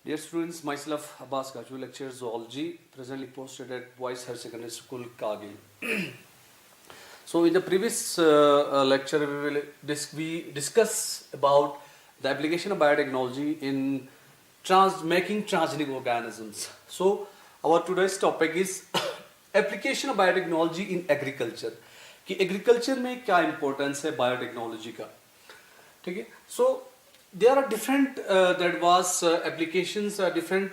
Dear students, myself Abbas Kaju, lecturer zoology, presently posted at Boys Higher Secondary School, Kargil. So, in the previous lecture, we discuss about the application of biotechnology in making transgenic organisms. So, our today's topic is application of biotechnology in agriculture. कि agriculture में क्या importance है biotechnology का, ठीक है? So there are different applications, different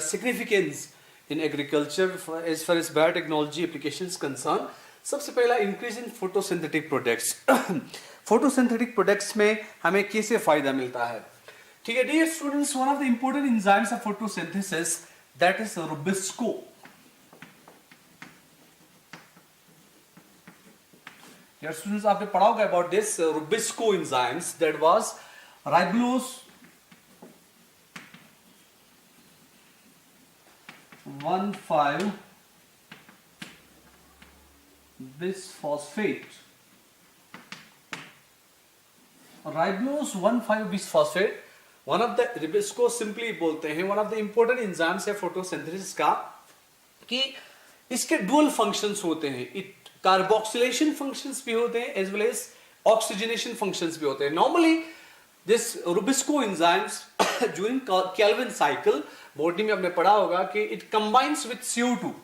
significance in agriculture as far as biotechnology applications concerned. सबसे पहला increase in photosynthetic products. photosynthetic products में हमें कैसे फायदा मिलता है? ठीक है, dear students, one of the important enzymes of photosynthesis, that is rubisco. Dear students, आपने पढ़ा होगा about this rubisco enzymes, that was ribulose 1,5 bisphosphate. Ribulose 1,5 bisphosphate, one of the ribisco simply बोलते हैं, one of the important enzymes है photosynthesis का, कि इसके dual functions होते हैं. It कार्बोक्सिलेशन फंक्शंस भी होते हैं as well as oxygenation functions भी होते हैं. Normally this rubisco enzymes during Calvin cycle, body में आपने पढ़ा होगा कि it combines with CO2.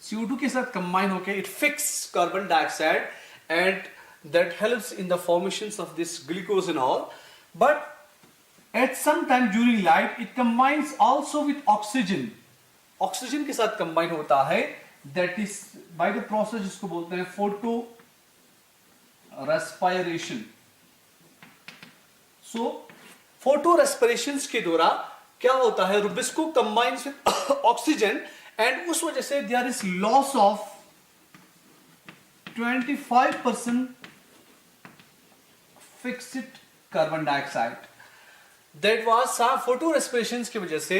CO2 के साथ combine होके it fixes carbon dioxide and that helps in the formations of this glucose and all. But at some time during life it combines also with oxygen. Oxygen के साथ combine होता है. That is by the process जिसको बोलते हैं photo respiration. So photo respirations के द्वारा क्या होता है, rubisco combines with oxygen and उस वजह से there is loss of 25% fixed carbon dioxide. That was photo respirations की वजह से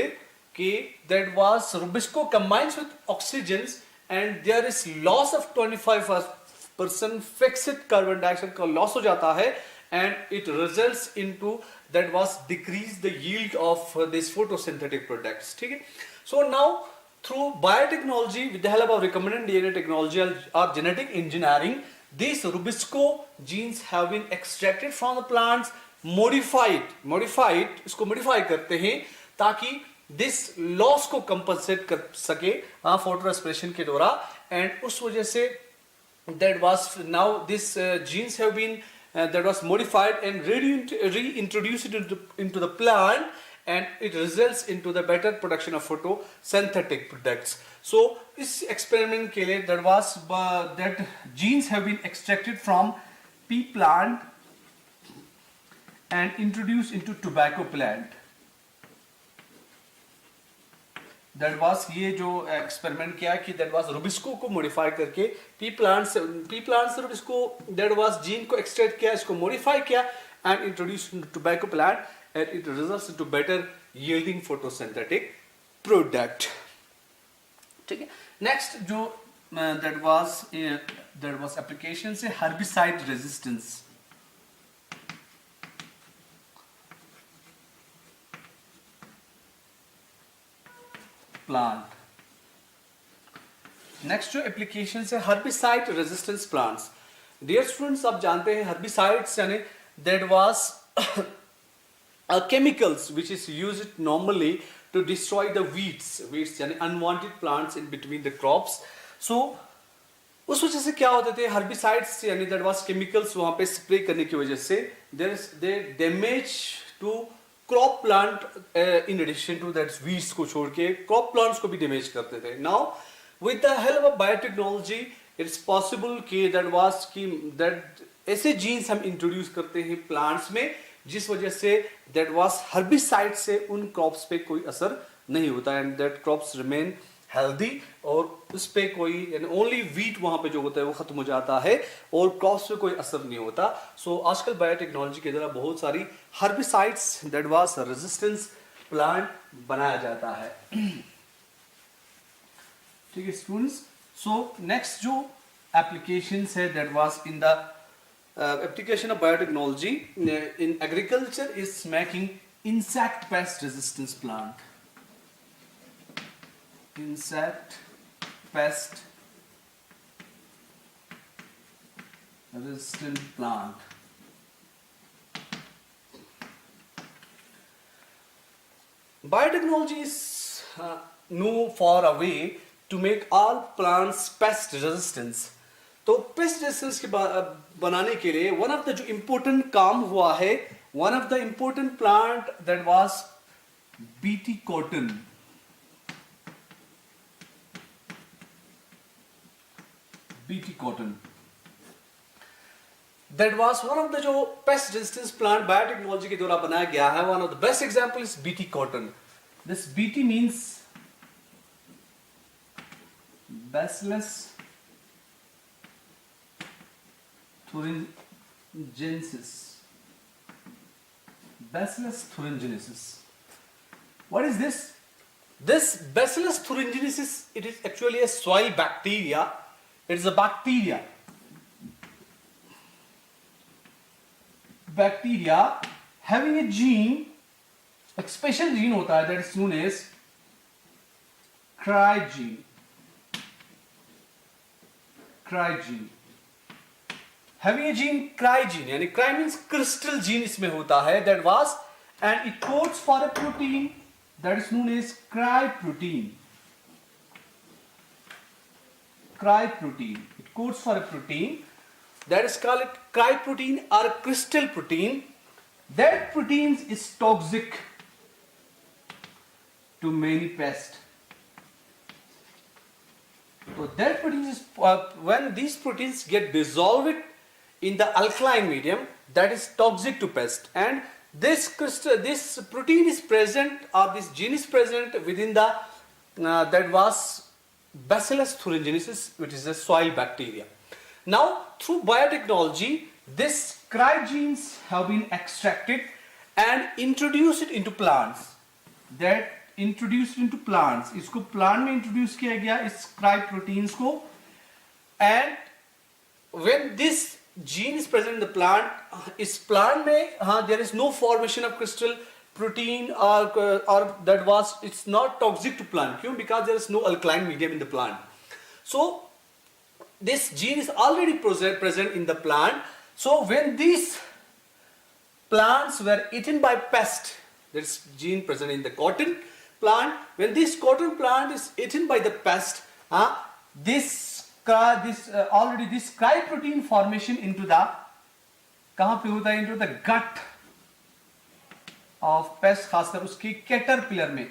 कि that was rubisco combines with oxygens and there is loss of 25% fixed carbon dioxide का loss हो जाता है and it results into that was decrease the yield of this photosynthetic products. ठीक है? So now through biotechnology with the help of recombinant DNA technology or genetic engineering, these rubisco genes have been extracted from the plants, modified इसको modify करते हैं ताकि this loss को compensate कर सके photo respiration के द्वारा, and उस वजह से that was now this genes have been that was modified and reintroduced into the plant and it results into the better production of photosynthetic products. So इस experiment के लिए that was that genes have been extracted from pea plant and introduced into tobacco plant. That was ये जो experiment किया कि that was rubisco को modify करके P plant से rubisco that was जीन को एक्सट्रैक्ट किया, इसको मॉडिफाई किया and introduced into tobacco plant and it results into better yielding photosynthetic product. ठीक है, next जो that was application से herbicide resistance. प्लांट. नेक्स्ट जो एप्लीकेशन है herbicide resistance plants. Dear students, आप जानते हैं हर्बिसाइड्स यानी that was chemicals which is used normally to destroy the weeds यानी unwanted plants in between the crops. So उस वजह से क्या होते थे हर्बिसाइड्स यानी दैट वाज केमिकल्स वहां पे स्प्रे करने की वजह से they damage to crop plant in addition to that weeds को छोड़ के क्रॉप प्लांट्स को भी डैमेज करते थे. Now with the help of biotechnology it's possible कि दैट ऐसे जीन्स हम इंट्रोड्यूस करते हैं प्लांट्स में जिस वजह से दैट वाज हर्बिसाइड से उन क्रॉप्स पे कोई असर नहीं होता and that crops remain healthy और उस पे कोई ओनली वीट वहां पे जो होता है वो खत्म हो जाता है और क्रॉप्स पे कोई असर नहीं होता. सो आजकल बायोटेक्नोलॉजी के द्वारा बहुत सारी herbicides that was resistance plant बनाया जाता है. ठीक है स्टूडेंट्स, सो नेक्स्ट जो एप्लीकेशंस है that was in the application of biotechnology in agriculture is making insect pest resistance plant. Insect pest resistant plant. Biotechnology is known for a way to make all plants pest resistance. तो paste resistance के बनाने के लिए one of the जो important काम हुआ है, one of the important plant that was BT cotton. BT cotton that was one of the जो पेस्ट रेजिस्टेंस प्लांट बायोटेक्नोलॉजी के द्वारा बनाया गया है. One of the best example is BT cotton. This BT means Bacillus thuringiensis. Bacillus thuringiensis. What is this? This Bacillus thuringiensis, it is actually a soil bacteria. It is a bacteria. Bacteria having a gene, a special gene होता है that is known as cry gene. Cry gene. Having a gene cry gene, यानी cry means crystal gene इसमें होता है that was, and it codes for a protein that is known as cry protein. Cry protein. It codes for a protein that is called cry protein or crystal protein. That protein is toxic to many pests. So that protein is when these proteins get dissolved in the alkaline medium, that is toxic to pest, and this protein is present, or this gene is present within the that was Bacillus thuringiensis, which is a soil bacteria. Now through biotechnology, this cry genes have been extracted and introduced into plants. That introduced into plants, इसको plant में introduce किया गया इस cry proteins को, and when this gene is present in the plant, इस plant में there is no formation of crystal protein or that was, it's not toxic to plant. क्यों? Because there is no alkaline medium in the plant. So this gene is already present in the plant. So when these plants were eaten by pest, there is gene present in the cotton plant. When this cotton plant is eaten by the pest, this cry protein formation into the कहाँ पे होता है, into the gut of pest, खासकर उसकी caterpillar में,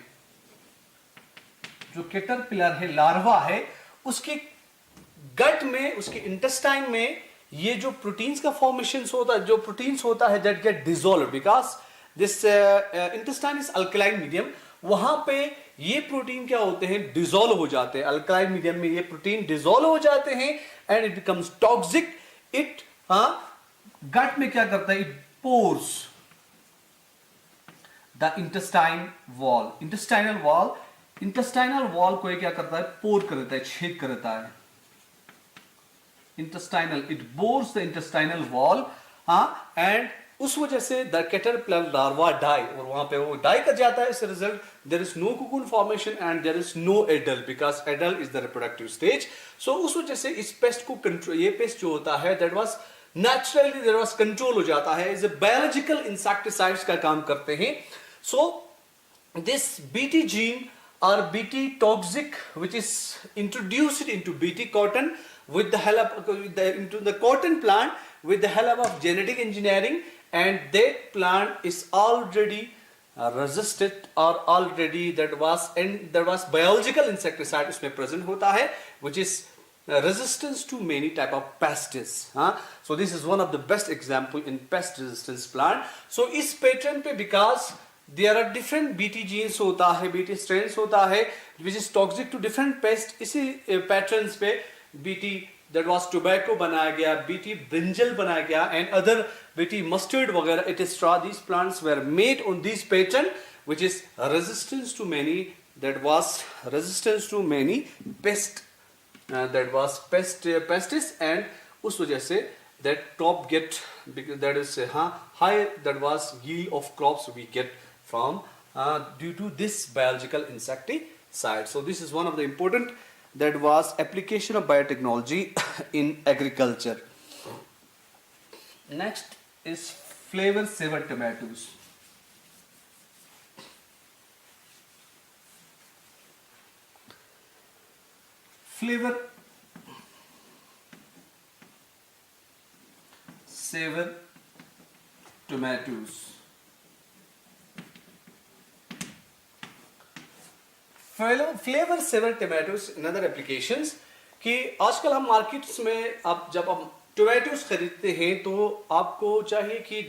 जो caterpillar है, larva है, उसके गट में, उसके इंटेस्टाइन में ये जो प्रोटीन्स का फॉर्मेशन होता है, जो प्रोटीन्स होता है, that gate dissolve because this intestine is alkaline medium. वहां पे ये प्रोटीन क्या होते हैं, डिसॉल्व हो जाते हैं. अल्कलाइन मीडियम में ये प्रोटीन डिसॉल्व हो जाते हैं and it becomes toxic. It गट में क्या करता है, it pores the intestine wall. Intestinal wall को ये क्या करता है, पोर कर देता है, छेद कर देता है. Intestinal, it bores the intestinal wall, and उस वजह से द कैटरपिलर लार्वा डाई, और वहां पे वो डाई कर जाता है. इस result there is no cocoon formation and there is no adult, because adult is the reproductive stage. So उस वजह से इस पेस्ट को कंट्रोल, ये पेस्ट जो होता है that was naturally there was control हो जाता है. इज ए बायोलॉजिकल इंसेक्टिसाइड्स का काम करते हैं. So this BT gene or BT toxic, which is introduced into BT cotton with the help into the cotton plant with the help of genetic engineering, and that plant is already resisted, or already there was biological insecticide उसमें present होता है, which is resistance to many type of pests. So this is one of the best example in pest resistance plant. So इस pattern पे because there are different BT genes होता है, BT strains होता है, which is toxic to different pests. इसी patterns पे BT that was tobacco बनाया गया, BT brinjal बनाया गया, and other BT mustard वगैरह, etc. These plants were made on this pattern, which is resistance to many, that was resistance to many pest, that was pests, and उस वजह से that crop get, that is high, that was yield of crops we get from due to this biological insecticide. So this is one of the important, that was application of biotechnology in agriculture. Next is flavor saver tomatoes. Flavor saver tomatoes. Flavour saver tomatoes in other applications, कि आजकल हम markets में आप जब आप tomatoes खरीदते हैं तो आपको चाहिए कि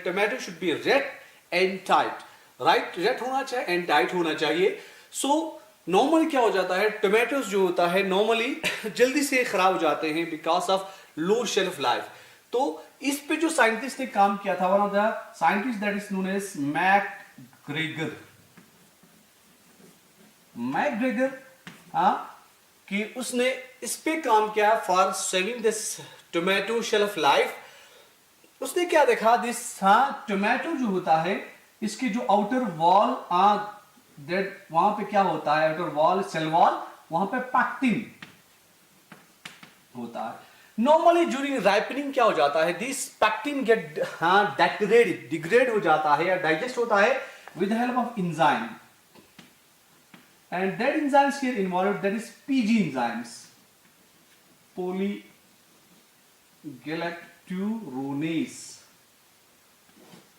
tomato should be red and tight, right, red होना चाहिए एंड टाइट होना चाहिए. सो नॉर्मली क्या हो जाता है, टोमेटोज जो होता है नॉर्मली जल्दी से खराब हो जाते हैं because of low shelf life. तो इस पे जो साइंटिस्ट ने काम किया था, one of the scientist that is known as McGregor, कि उसने इस पे काम किया for saving this tomato shelf life. उसने क्या देखा, दिस टोमेटो जो होता है इसके जो आउटर वॉल दैट वहां पे क्या होता है, आउटर वॉल सेल वॉल, वहां पे पैक्टिन होता है. नॉर्मली ड्यूरिंग राइपनिंग क्या हो जाता है, दिस पैक्टिन गेट डिग्रेड हो जाता है या डाइजेस्ट होता है with the help of enzyme. And that enzymes here involved, that is PG enzymes, polygalacturonase.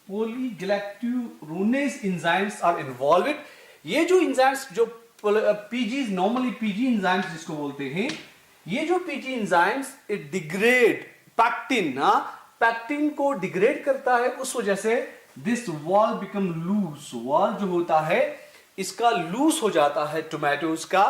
Polygalacturonase enzymes are involved. ये जो enzymes जो PG normally PG enzymes जिसको बोलते हैं, ये जो PG enzymes it degrade pectin, pectin को डिग्रेड करता है. उस वजह से this wall become loose, wall जो होता है इसका लूज हो जाता है टोमेटोज का,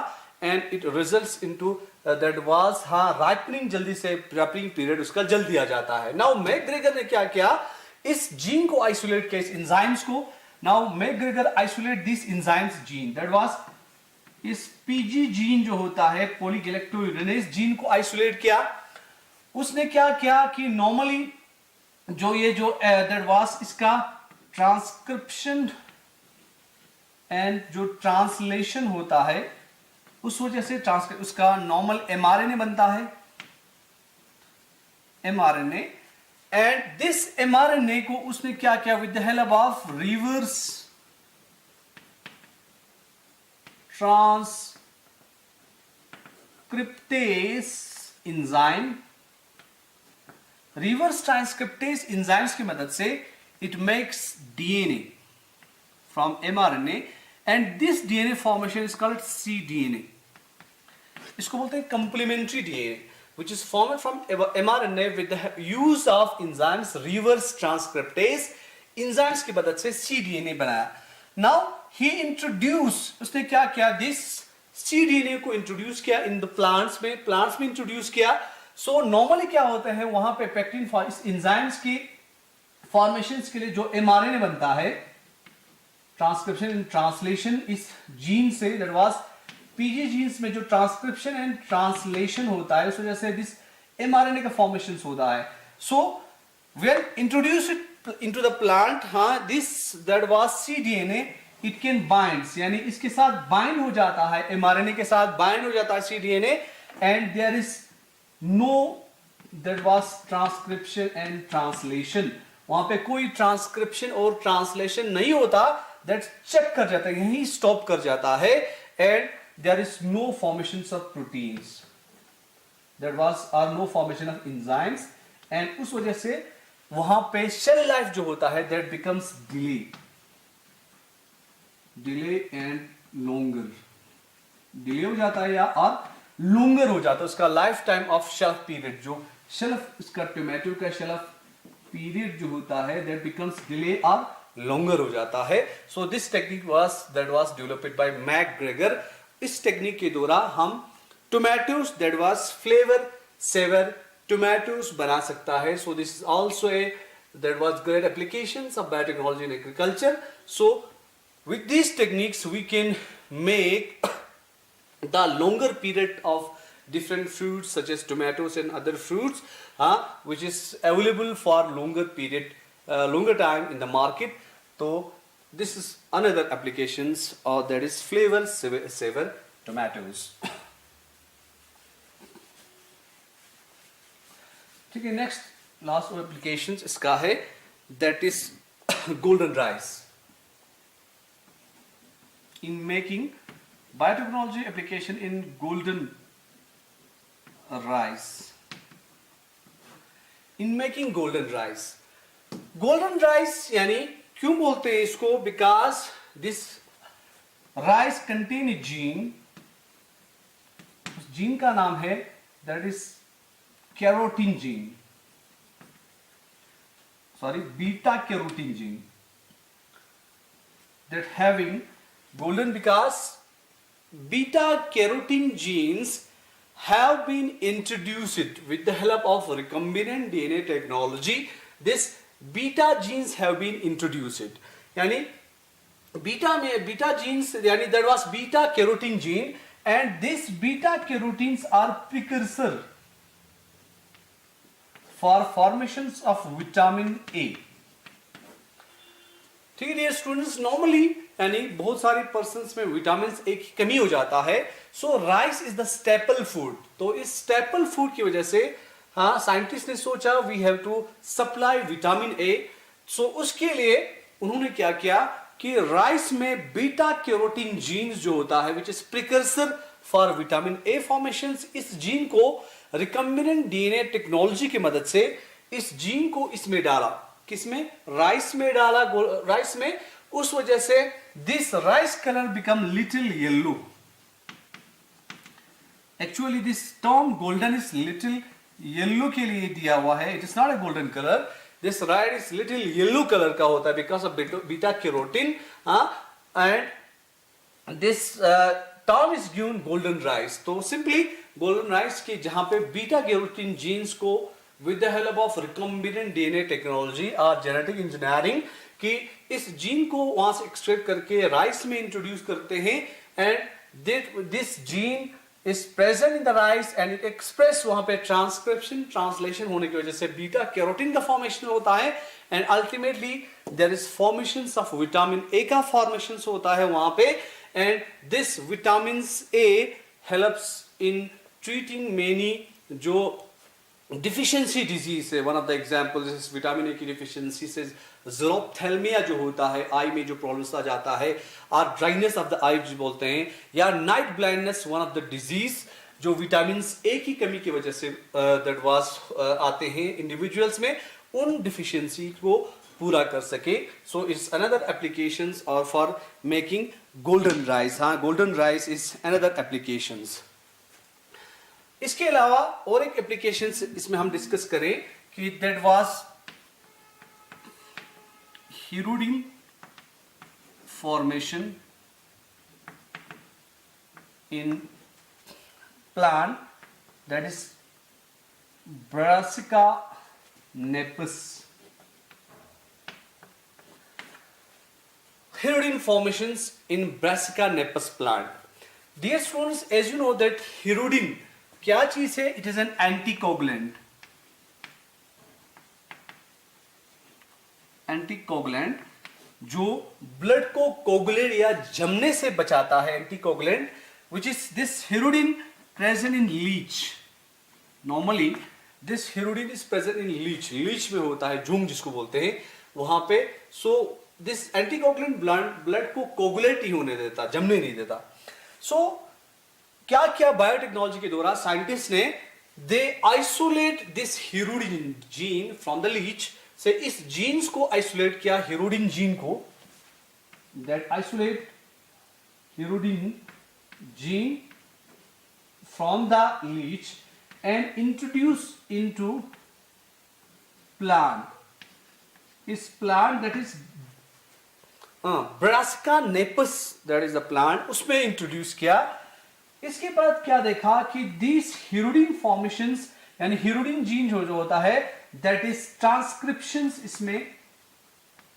and it results into that was ripening, जल्दी से राइपनिंग पीरियड उसका जल्दी आ जाता है. नाउ मैकग्रेगर ने क्या किया, इस जीन को आइसोलेट किया, इस एंजाइम्स को. Now McGregor isolate this enzymes gene, that was इस पीजी जीन जो होता है पॉलीगैलेक्टोयूरेनेज जीन को आइसोलेट किया. उसने क्या किया कि नॉर्मली जो ये जो दैट वाज इसका ट्रांसक्रिप्शन एंड जो ट्रांसलेशन होता है, उस वजह से उसका नॉर्मल एमआरएनए बनता है, एमआरएनए. एंड दिस एमआरएनए को उसने क्या किया, with the help of reverse transcriptase enzyme, reverse transcriptase enzymes की मदद से it makes DNA from mRNA, and this DNA formation is called cDNA. इसको बोलते हैं complementary DNA, which is formed from mRNA with the use of enzymes reverse transcriptase. enzymes की मदद से cDNA बनाया. Now he introduced, उसने क्या किया, this cDNA को introduce किया in the plants में introduce किया. So normally क्या होता है, वहां पे pectin इस enzymes की formations के लिए जो mRNA बनता है, ट्रांसक्रिप्शन एंड ट्रांसलेशन इस जीन से, दैट वाज पीजी जीन्स में जो ट्रांसक्रिप्शन एंड ट्रांसलेशन होता है, उस वजह से दिस एमआरएनए का फॉर्मेशन होता है. So when introduced into the plant, this that was cDNA, it can binds, यानी इसके साथ बाइंड हो जाता है, एमआरएनए के साथ बाइंड हो जाता है cDNA, and there is no that was transcription and translation. वहां पे कोई ट्रांसक्रिप्शन और ट्रांसलेशन नहीं होता, दैट चेक कर जाता है, यही स्टॉप कर जाता है, and there is no formation of proteins, that was are no formation of enzymes, and उस वजह से वहां पे शेल लाइफ जो होता है that becomes delay and longer, delay हो जाता है या और लॉन्गर हो जाता है उसका life time of shelf period, जो शेल्फ इसका टोमेटो का शेल्फ पीरियड जो होता है दैट बिकम्स डिले और लॉन्गर हो जाता है. So this technique was developed by McGregor. इस टेक्निक के द्वारा हम tomatoes that was flavour saver tomatoes बना सकता है. So this is also a that was great applications of biotechnology in agriculture. So with these techniques we can make the longer period of different fruits such as tomatoes and other fruits, which is available for longer period, longer time in the market. तो this is another applications that is flavor saver tomatoes. ठीक है, next last applications इसका है that is golden rice. In making biotechnology application in golden rice. In making golden rice. Golden rice यानी क्यों बोलते हैं इसको? Because this rice contain a gene. उस जीन का नाम है that is carotene gene. Sorry, beta carotene gene. That having golden because beta carotene genes have been introduced with the help of recombinant DNA technology. This beta genes have been introduced. यानी beta genes यानी that was beta carotene gene, and these beta carotenes are precursor for formations of vitamin A. ठीक है dear students, normally यानी बहुत सारे persons में vitamin A की कमी हो जाता है. So rice is the staple food. तो इस स्टेपल फूड की वजह से हाँ साइंटिस्ट ने सोचा we have to supply vitamin A. So उसके लिए उन्होंने क्या किया कि राइस में बीटा कैरोटीन जीन्स जो होता है which is precursor for vitamin A formations, इस जीन को रिकम्बिनेंट डीएनए टेक्नोलॉजी की मदद से इस जीन को इसमें डाला. किसमें? राइस में डाला, राइस में. उस वजह से this rice colour become little yellow. Actually this term golden is little yellow के लिए दिया हुआ है. It is not a golden colour. This rice is little yellow colour का होता है because of beta carotene and this term is given golden rice. तो simply golden rice की जहां पे बीटा कैरोटीन जीन्स को with the help of recombinant DNA technology और genetic engineering की इस जीन को वहां से एक्सट्रैक्ट करके राइस में इंट्रोड्यूस करते हैं and this gene is present in the rice and it express वहां पे ट्रांसलेशन होने की वजह से बीटा कैरोटीन का फॉर्मेशन होता है and ultimately there is formation of vitamin A का फॉर्मेशन होता है वहां पे. And this vitamin A helps in treating many जो डिफिशियंसी डिजीज है. One of the examples is vitamin A की डिफिशियंसी से ज़ीरोप्थेल्मिया जो होता है, आई में जो प्रॉब्लम्स आ जाता है, और ड्राइनेस ऑफ द आई बोलते हैं, या night blindness one of the disease जो विटामिन ए की कमी की वजह से दैट वाज आते हैं इंडिविजुअल्स में, उन डिफिशियंसी को पूरा कर सके. सो इट्स अनदर एप्लीकेशंस और फॉर मेकिंग गोल्डन राइस. हाँ, golden rice is another applications. इसके अलावा और एक एप्लीकेशन इसमें हम डिस्कस करें कि that was hirudin formation in plant that is Brassica napus. Hirudin formations in Brassica nepus plant. Dear students, as you know that hirudin क्या चीज है? It is an anticoagulant. Anticoagulant जो ब्लड को coagulate या जमने से बचाता है. Anticoagulant which is this hirudin present in leech. Normally this hirudin is present in leech. Leech में होता है, जूम जिसको बोलते हैं वहां पे. सो दिस एंटीकोगुलेंट ब्लड को कोगुलेट ही होने देता, जमने नहीं देता. सो क्या किया बायोटेक्नोलॉजी के द्वारा साइंटिस्ट ने? They isolate this hirudin gene from the leech. से इस जीन्स को आइसोलेट किया, हिरुडिन जीन को. That isolate hirudin gene from the leech and introduce into plant. इस plant that is Brassica napus, that is the plant, उसमें introduce किया. इसके बाद क्या देखा कि दिस हिरुडिन फॉर्मेशंस यानी हिरुडिन जीन जो होता है दैट इज ट्रांसक्रिप्शंस इसमें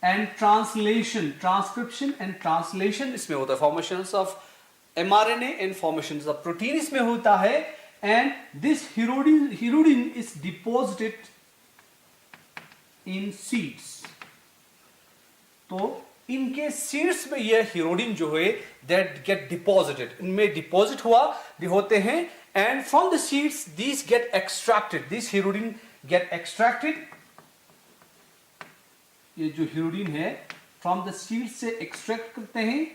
and translation. Transcription and translation इसमें होता है. Formations of mRNA and formations of protein इसमें होता है. And this hirudin is deposited in seeds. तो इनके सीड्स में यह हीरोडिन जो है दैट गेट डिपॉजिटेड, इनमें डिपॉजिट हुआ होते हैं, and from the seeds this get extracted, this hirudin get extracted, ये जो हीरोडिन है फ्रॉम द सीड्स से एक्सट्रैक्ट करते हैं।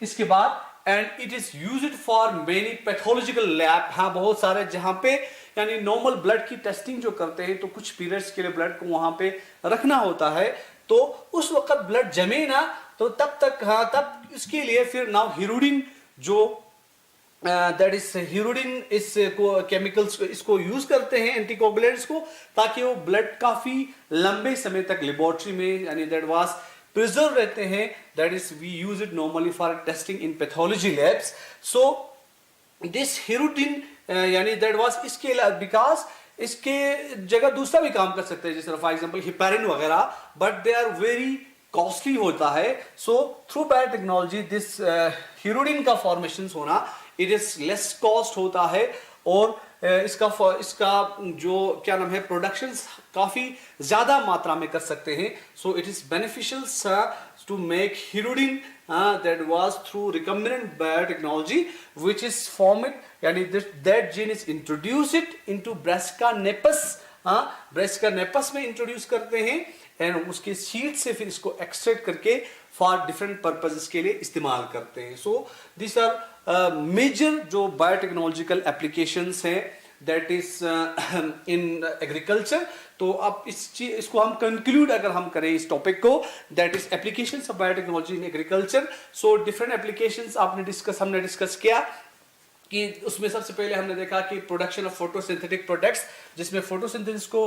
इसके बाद and it is used for many pathological lab, हाँ बहुत सारे जहां पे यानी नॉर्मल ब्लड की टेस्टिंग जो करते हैं तो कुछ पीरियड्स के लिए ब्लड को वहां पे रखना होता है, तो उस वक्त ब्लड जमे ना तो तब तक, हाँ तब इसके लिए फिर नाउ हीरोडिन जो दैट इज हीरोडिन इस केमिकल्स इसको यूज करते हैं एंटीकोगुलेंट्स को, ताकि वो ब्लड काफी लंबे समय तक लेबोरेटरी में यानी दैट वाज प्रिजर्व रहते हैं, that is we use it normally for testing in pathology labs. So this hirudin यानी दैट वाज इसके बिकॉज इसके जगह दूसरा भी काम कर सकते हैं, जैसे फॉर एग्जांपल हिपेरिन वगैरह, but they are very costly होता है। So through biotechnology this hirudin का फॉर्मेशन होना इट इज लेस कॉस्ट होता है, और इसका जो क्या नाम है प्रोडक्शन काफी ज्यादा मात्रा में कर सकते हैं। So it is beneficial to make hirudin that was through recombinant biotechnology which is formed, यानी that gene is introduced it into Brassica nepus, Brassica nepus में इंट्रोड्यूस करते हैं, एंड उसके सीड से फिर इसको एक्सट्रैक्ट करके फॉर डिफरेंट पर्पसेस के लिए इस्तेमाल करते हैं। सो दिस आर मेजर जो बायोटेक्नोलॉजिकल एप्लीकेशंस हैं दैट इज इन एग्रीकल्चर। तो अब इसको हम कंक्लूड अगर हम करें इस टॉपिक को, that is applications of biotechnology in agriculture. So different applications हमने डिस्कस किया कि उसमें सबसे पहले हमने देखा कि प्रोडक्शन ऑफ फोटोसिंथेटिक प्रोडक्ट्स, जिसमें फोटोसिंथेसिस को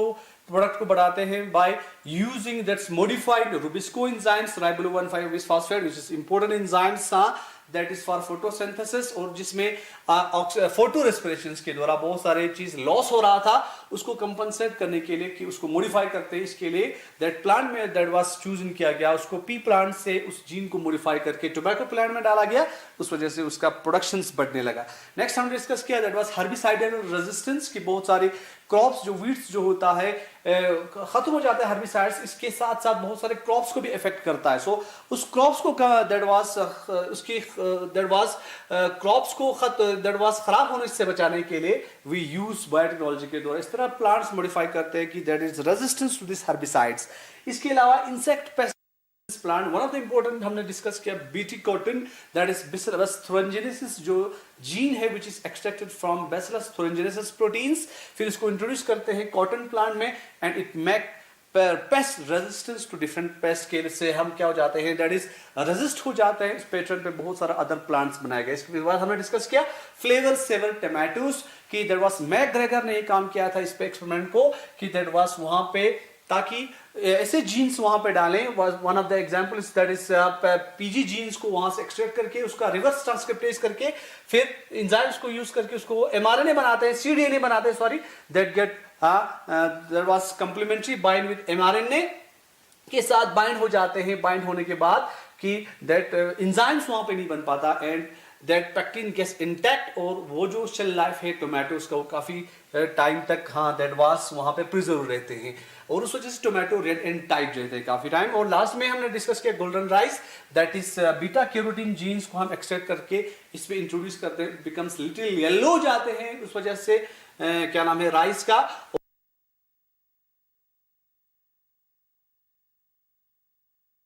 प्रोडक्ट को बढ़ाते हैं by using that's modified Rubisco enzymes, riboflavin bisphosphate which is important enzymes that is for photosynthesis, और जिसमें फोटो रेस्पिरेशन के द्वारा बहुत सारे चीज लॉस हो रहा था, उसको कंपनसेट करने के लिए कि उसको मॉडिफाई करते हैं, इसके लिए दैट प्लांट में दैट वाज चूजन किया गया, उसको पी प्लांट से उस जीन को मॉडिफाई करके टोबैको प्लांट में डाला गया, उस वजह से उसका प्रोडक्शन बढ़ने लगा। नेक्स्ट हमने डिस्कस किया दैट वाज हर्बिसाइडल रेजिस्टेंस की बहुत सारी क्रॉप्स जो वीड्स जो होता है खत्म हो जाता है हर्बिसाइड्स, इसके साथ साथ बहुत सारे क्रॉप्स को भी इफेक्ट करता है। सो उस क्रॉप्स को दैट वाज खराब होने से बचाने के लिए वी यूज बायोटेक्नोलॉजी के द्वारा इस तरह प्लांट्स मॉडिफाई करते हैं कि that is resistance to this herbicides. इसके अलावा insect pest plant one of the important हमने डिस्कस किया BT cotton, that is Bacillus thuringiensis जो जीन है which is extracted from Bacillus thuringiensis proteins, फिर इसको इंट्रोड्यूस करते हैं कॉटन प्लांट में, and it make pest resistance to different pest के से हम क्या हो जाते हैं दैट इज रेजिस्ट हो जाते हैं। इस पैटर्न पे बहुत सारा अदर प्लांट्स बनाए गए। इसके बाद हमने डिस्कस किया फ्लेवर सेवर टमाटोस की दैट वाज मैकग्रेगर ने काम किया था इस पे एक्सपेरिमेंट को कि दैट वाज वहां पे ताकि ऐसे जीन्स वहां पे डालें, one of the examples that is PG genes को वहां से एक्सट्रैक्ट करके उसका रिवर्स ट्रांसक्रिप्टेज करके फिर एंजाइम्स को यूज करके उसको एमआरएनए बनाते हैं, सीडीएनए बनाते हैं, sorry that get there was complementary bind with mRNA के साथ बाइंड हो जाते हैं। बाइंड होने के बाद कि दैट एंजाइम्स वहां पे नहीं बन पाता and that pectin gets intact, और वो जो शेल लाइफ है टोमेटोज का वो काफी टाइम तक दैट वाज वहां पे प्रिजर्व रहते हैं, और उस वजह से टोमेटो रेड एंड टाइट रहते हैं काफी टाइम। और लास्ट में हमने डिस्कस किया golden rice, that is beta carotene genes को हम एक्सट्रैक्ट करके इसमें इंट्रोड्यूस करते हैं, बिकम्स लिटिल येलो हो जाते हैं उस वजह से क्या नाम है राइस का,